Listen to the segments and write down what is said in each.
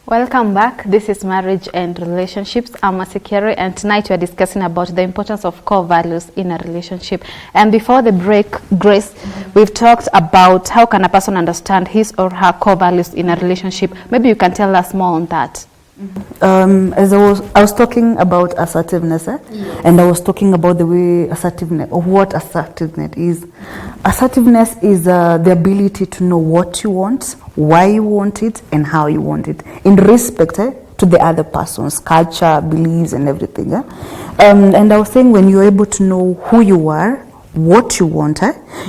Welcome back. This is Marriage and Relationships. I'm Masikere, and tonight we are discussing about the importance of core values in a relationship. And before the break, Grace, we've talked about how can a person understand his or her core values in a relationship. Maybe you can tell us more on that. As I was talking about assertiveness, and I was talking about the way assertiveness, or what assertiveness is. Assertiveness is the ability to know what you want, why you want it, and how you want it, in respect to the other person's culture, beliefs, and everything. And I was saying, when you're able to know who you are, what you want,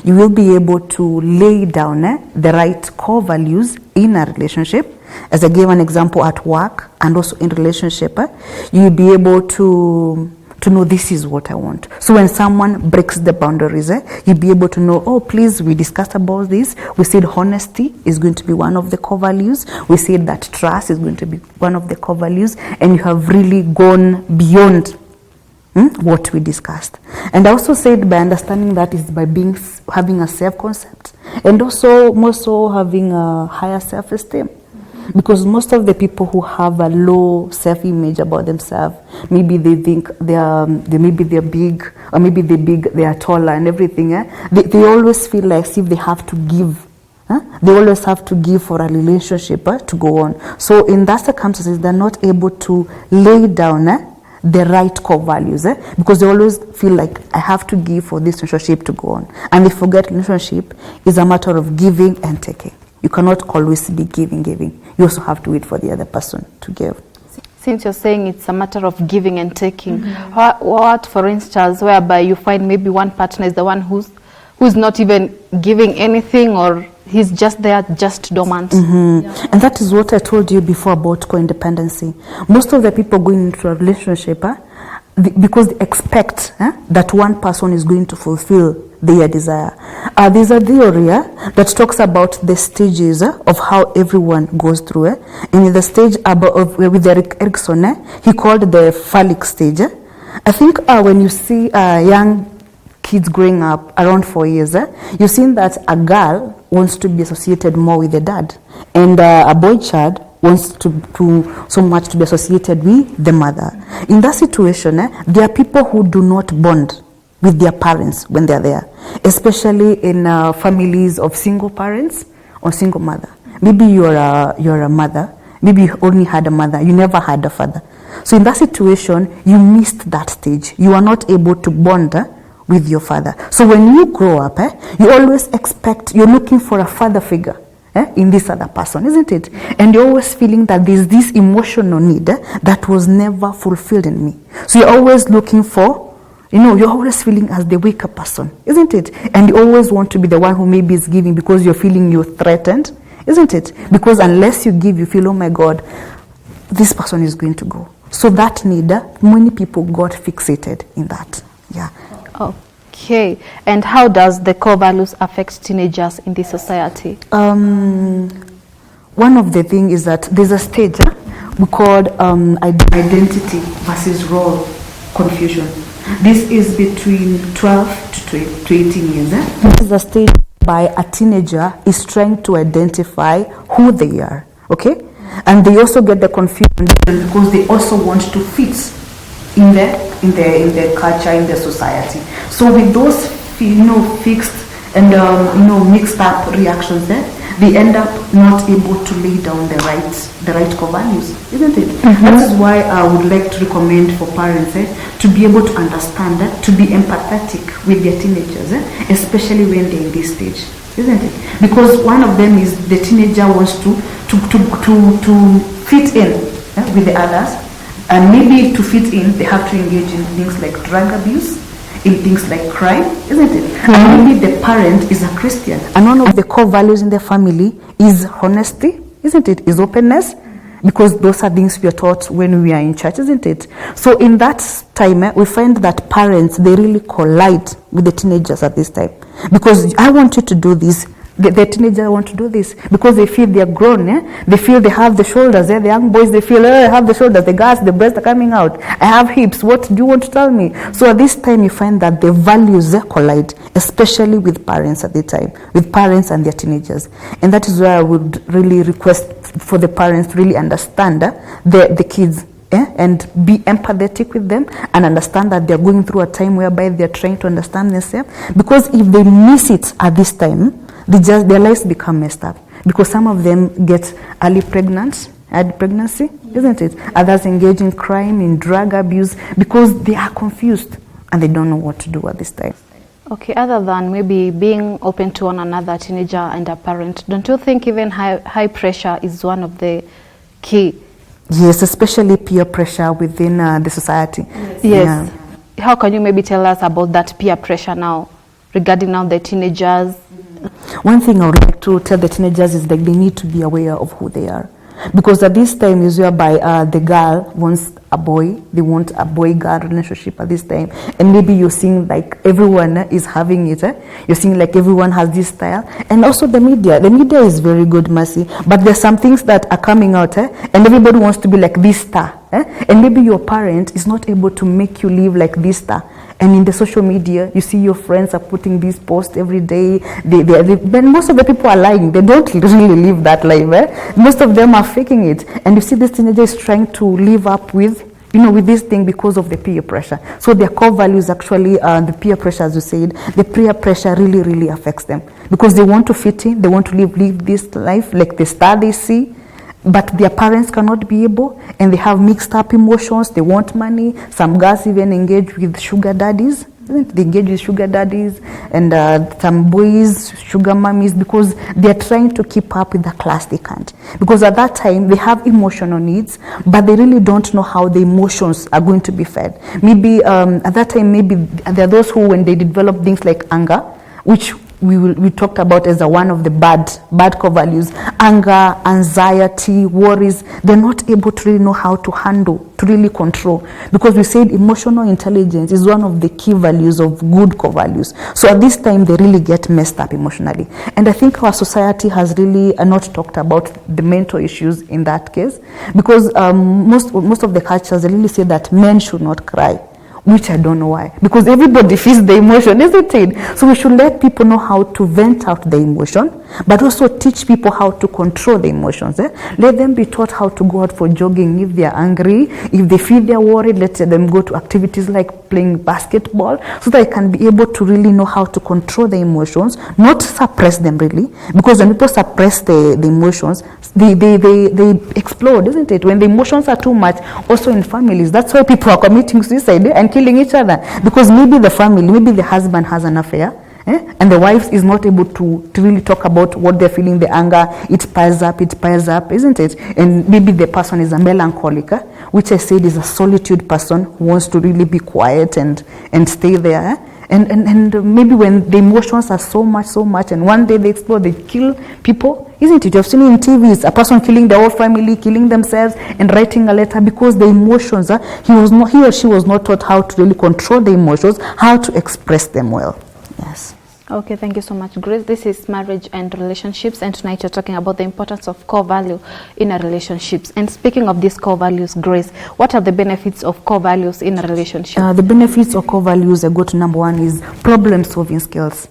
you will be able to lay down the right core values in a relationship. As I gave an example at work and also in relationship, you'll be able to know this is what I want. So when someone breaks the boundaries, you'll be able to know, oh, please, we discussed about this. We said honesty is going to be one of the core values. We said that trust is going to be one of the core values. And you have really gone beyond what we discussed. And I also said by understanding that is by having a self-concept and also more so having a higher self-esteem. Because most of the people who have a low self-image about themselves, maybe they think they're big, or maybe they are taller and everything. They always feel like as if they have to give. They always have to give for a relationship to go on. So in that circumstances, they're not able to lay down the right core values, because they always feel like I have to give for this relationship to go on. And they forget relationship is a matter of giving and taking. You cannot always be giving. You also have to wait for the other person to give. Since you're saying it's a matter of giving and taking, what, for instance, whereby you find maybe one partner is the one who's not even giving anything, or he's just there, just dormant. Yeah. And that is what I told you before about co-independency. Most of the people going into a relationship, because they expect that one person is going to fulfill their desire. There's a theory that talks about the stages of how everyone goes through. And in the stage with Erik Erikson, he called the phallic stage. I think when you see young kids growing up around 4 years, you've seen that a girl wants to be associated more with the dad, and a boy child wants to so much to be associated with the mother. In that situation, there are people who do not bond with their parents when they're there, especially in families of single parents or single mother. Maybe you're a mother, maybe you only had a mother, you never had a father. So in that situation, you missed that stage. You are not able to bond with your father. So when you grow up, you always expect, you're looking for a father figure in this other person, isn't it? And you're always feeling that there's this emotional need that was never fulfilled in me. So you're always looking for, you're always feeling as the weaker person, isn't it? And you always want to be the one who maybe is giving because you're feeling you're threatened, isn't it? Because unless you give, you feel, oh my God, this person is going to go. So that need, many people got fixated in that. Yeah. Okay. And how does the core values affect teenagers in this society? One of the things is that there's a stage we called identity versus role confusion. This is between 12 to 18 years. This is a stage by a teenager is trying to identify who they are, okay? And they also get the confusion because they also want to fit in the culture, in the society. So with those fixed and mixed up reactions they end up not able to lay down the right core values, isn't it? That is why I would like to recommend for parents to be able to understand to be empathetic with their teenagers, especially when they're in this stage, isn't it? Because one of them is the teenager wants to fit in with the others, and maybe to fit in they have to engage in things like drug abuse, in things like crime, isn't it? And maybe the parent is a Christian, and one of the core values in the family is honesty, isn't it? Is openness, because those are things we are taught when we are in church, isn't it? So in that time, we find that parents, they really collide with the teenagers at this time, because I want you to do this, The teenager want to do this because they feel they are grown. They feel they have the shoulders. The young boys, they feel, I have the shoulders, the guts, the breasts are coming out. I have hips. What do you want to tell me? So at this time, you find that the values collide, especially with parents at the time, with parents and their teenagers. And that is why I would really request for the parents to really understand the kids. And be empathetic with them and understand that they're going through a time whereby they're trying to understand themselves. Because if they miss it at this time, their lives become messed up. Because some of them get early pregnancy, isn't it? Others engage in crime, in drug abuse, because they are confused and they don't know what to do at this time. Okay, other than maybe being open to one another, teenager and a parent, don't you think even high pressure is one of the key? Yes, especially peer pressure within the society. Yes. Yeah. How can you maybe tell us about that peer pressure now, regarding now the teenagers? One thing I would like to tell the teenagers is that they need to be aware of who they are. Because at this time is whereby the girl wants a boy, they want a boy-girl relationship at this time. And maybe you're seeing like everyone is having it. You're seeing like everyone has this style. And also the media. The media is very good, Mercy. But there's some things that are coming out and everybody wants to be like this star. And maybe your parent is not able to make you live like this star. And in the social media, you see your friends are putting these posts every day. But most of the people are lying. They don't really live that life. Most of them are faking it. And you see this teenager is trying to live up with this thing because of the peer pressure. So their core values actually, the peer pressure, as you said, the peer pressure really, really affects them. Because they want to fit in, they want to live this life like the star they see. But their parents cannot be able, and they have mixed up emotions. They want money. Some girls even engage with sugar daddies. They engage with sugar daddies, and some boys, sugar mummies, because they are trying to keep up with the class they can't. Because at that time, they have emotional needs, but they really don't know how the emotions are going to be fed. Maybe at that time, maybe there are those who, when they develop things like anger, which we talked about as one of the bad core values, anger, anxiety, worries, they're not able to really know how to handle, to really control. Because we said emotional intelligence is one of the key values of good core values. So at this time, they really get messed up emotionally. And I think our society has really not talked about the mental issues in that case. Because most of the cultures, they really say that men should not cry. Which I don't know why. Because everybody feels the emotion, isn't it? So we should let people know how to vent out the emotion, but also teach people how to control the emotions. Let them be taught how to go out for jogging if they are angry. If they feel they are worried, let them go to activities like playing basketball, so that they can be able to really know how to control the emotions, not suppress them really. Because when people suppress the emotions, they explode, isn't it? When the emotions are too much, also in families, that's why people are committing suicide and killing each other. Because maybe the family, maybe the husband has an affair, and the wife is not able to really talk about what they're feeling, the anger, it piles up, isn't it? And maybe the person is a melancholic, which I said is a solitude person who wants to really be quiet and stay there. And maybe when the emotions are so much, and one day they explode, they kill people, isn't it? You've seen in TVs, a person killing the whole family, killing themselves, and writing a letter because the emotions, he or she was not taught how to really control the emotions, how to express them well. Yes. Okay, thank you so much, Grace. This is Marriage and Relationships, and tonight you're talking about the importance of core value in a relationships. And speaking of these core values, Grace, what are the benefits of core values in a relationship? The benefits of core values, I go to number one, is problem-solving skills.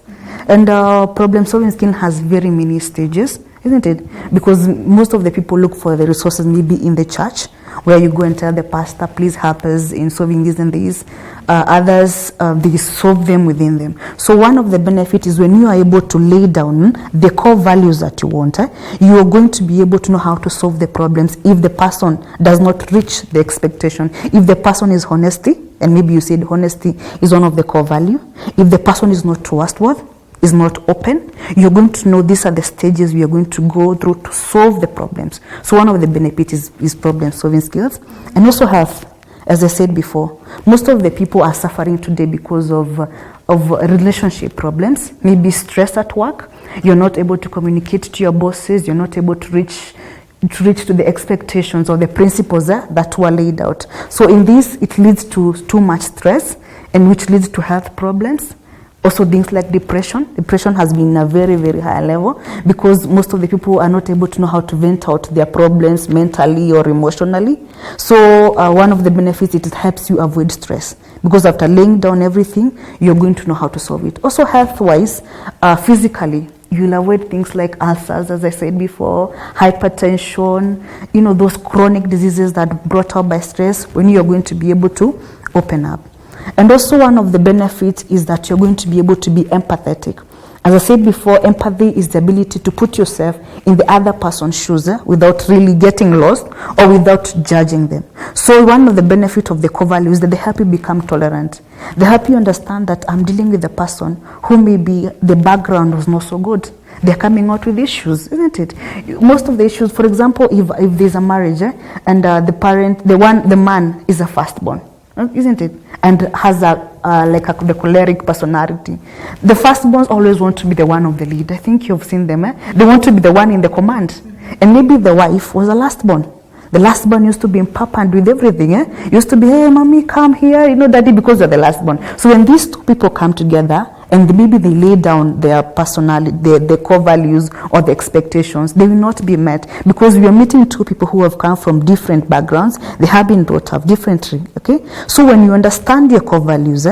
And problem-solving skill has very many stages, isn't it? Because most of the people look for the resources maybe in the church, where you go and tell the pastor, please help us in solving this and this. Others, they solve them within them. So one of the benefits is when you are able to lay down the core values that you want, you are going to be able to know how to solve the problems if the person does not reach the expectation. If the person is honesty, and maybe you said honesty is one of the core value. If the person is not trustworthy, is not open, you're going to know these are the stages we are going to go through to solve the problems. So one of the benefits is problem solving skills. And also health. As I said before, most of the people are suffering today because of relationship problems, maybe stress at work. You're not able to communicate to your bosses. You're not able to reach to the expectations or the principles that were laid out. So in this, it leads to too much stress, and which leads to health problems. Also things like depression. Depression has been a very, very high level because most of the people are not able to know how to vent out their problems mentally or emotionally. So one of the benefits, it helps you avoid stress because after laying down everything, you're going to know how to solve it. Also health-wise, physically, you'll avoid things like ulcers, as I said before, hypertension, those chronic diseases that brought up by stress, when you're going to be able to open up. And also one of the benefits is that you're going to be able to be empathetic. As I said before, empathy is the ability to put yourself in the other person's shoes without really getting lost or without judging them. So one of the benefits of the core values is that they help you become tolerant. They help you understand that I'm dealing with a person who maybe the background was not so good. They're coming out with issues, isn't it? Most of the issues, for example, if there's a marriage and the man is a firstborn, isn't it? And has the choleric personality. The firstborns always want to be the one of the lead. I think you've seen them. They want to be the one in the command. And maybe the wife was a lastborn. The lastborn used to be in papa and with everything. Used to be, hey, mommy, come here, daddy, because you're the lastborn. So when these two people come together, and maybe they lay down their personality, their core values or the expectations, they will not be met because we are meeting two people who have come from different backgrounds. They have been brought up differently, okay? So when you understand your core values,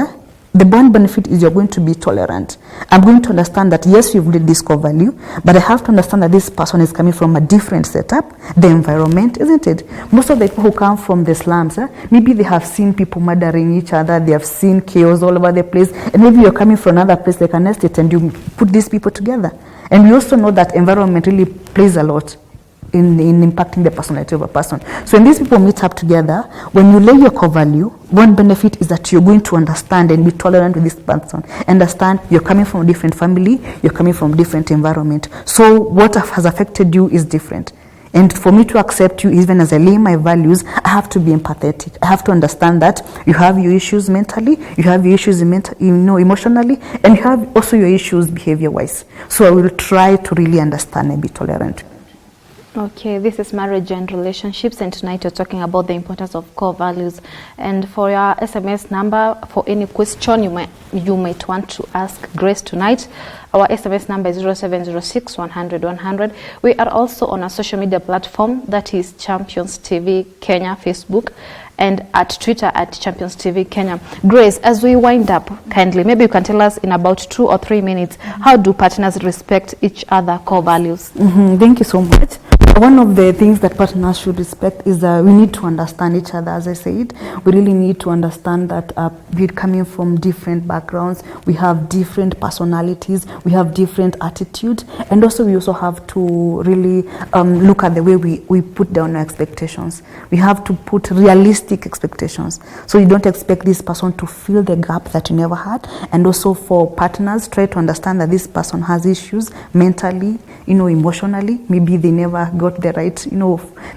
the one benefit is you're going to be tolerant. I'm going to understand that, yes, you've read this core value, but I have to understand that this person is coming from a different setup, the environment, isn't it? Most of the people who come from the slums, maybe they have seen people murdering each other, they have seen chaos all over the place, and maybe you're coming from another place like an estate and you put these people together. And we also know that environment really plays a lot in impacting the personality of a person. So when these people meet up together, when you lay your core value, one benefit is that you're going to understand and be tolerant with this person. Understand you're coming from a different family, you're coming from a different environment. So what has affected you is different. And for me to accept you, even as I lay my values, I have to be empathetic. I have to understand that you have your issues mentally, you have your issues emotionally, and you have also your issues behavior-wise. So I will try to really understand and be tolerant. Okay, this is marriage and relationships, and tonight you're talking about the importance of core values. And for your SMS number, for any question you might want to ask Grace tonight, our SMS number is 0706 100 100. We are also on a social media platform, that is Champions TV Kenya Facebook, and at Twitter at Champions TV Kenya. Grace, as we wind up, kindly, maybe you can tell us in about 2 or 3 minutes, how do partners respect each other core values? Thank you so much. One of the things that partners should respect is we need to understand each other, as I said. We really need to understand that we're coming from different backgrounds, we have different personalities, we have different attitudes, and also we also have to really look at the way we put down our expectations. We have to put realistic expectations. So you don't expect this person to fill the gap that you never had. And also for partners, try to understand that this person has issues mentally, emotionally. Maybe they never got the right,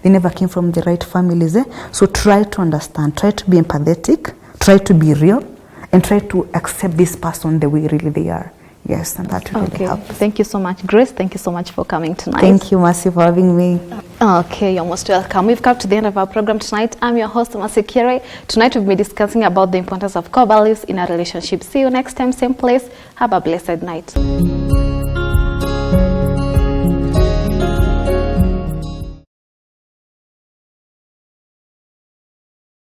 they never came from the right families. So try to understand, try to be empathetic, try to be real, and try to accept this person the way really they are. Yes, and that will really help. Thank you so much, Grace. Thank you so much for coming tonight. Thank you, Mercy, for having me. Okay, you're most welcome. We've come to the end of our program tonight. I'm your host, Mercy Kire. Tonight we'll be discussing about the importance of core values in a relationship. See you next time, same place. Have a blessed night.